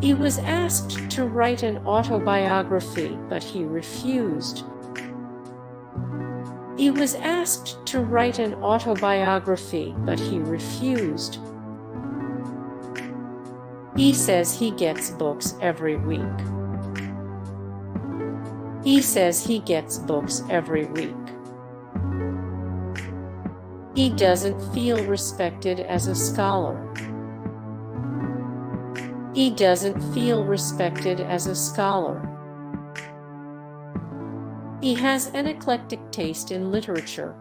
He was asked to write an autobiography, but he refused. He was asked to write an autobiography, but he refused. He says he gets books every week. He says he gets books every week. He doesn't feel respected as a scholar. He doesn't feel respected as a scholar. He has an eclectic taste in literature.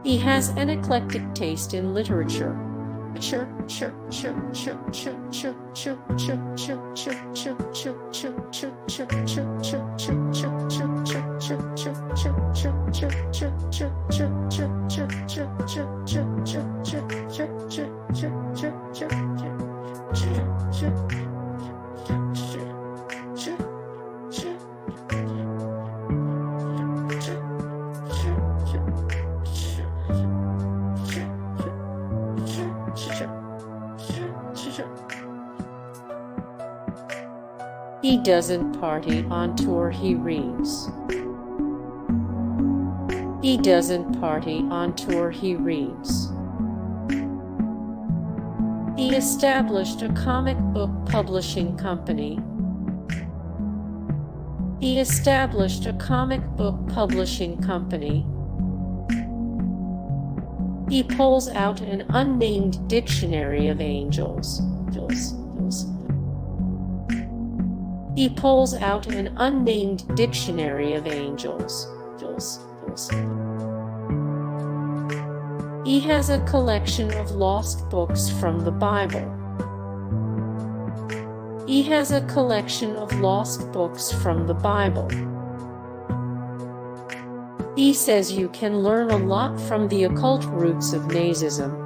He has an eclectic taste in literature. He doesn't party on tour, he reads. He doesn't party on tour, he reads. He established a comic book publishing company. He established a comic book publishing company. He pulls out an unnamed dictionary of angels. He pulls out an unnamed dictionary of angels. He has a collection of lost books from the Bible. He has a collection of lost books from the Bible. He says you can learn a lot from the occult roots of Nazism.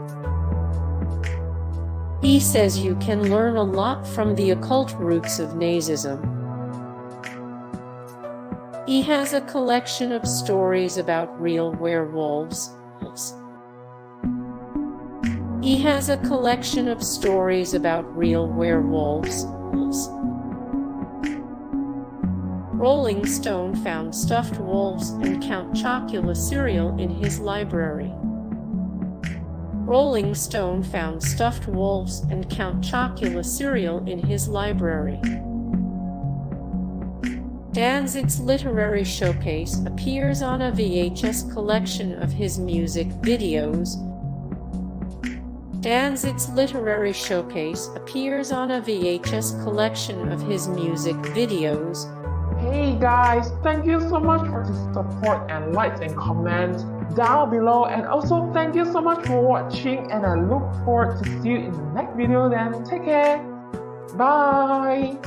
He says you can learn a lot from the occult roots of Nazism. He has a collection of stories about real werewolves. He has a collection of stories about real werewolves. Rolling Stone found stuffed wolves and Count Chocula cereal in his library. Rolling Stone found stuffed wolves and Count Chocula cereal in his library. Danzig's literary showcase appears on a VHS collection of his music videos. Danzig's literary showcase appears on a VHS collection of his music videos. Hey guys, thank you so much for the support and likes and comments down below, and also thank you so much for watching, and I look forward to see you in the next video. Then take care, bye.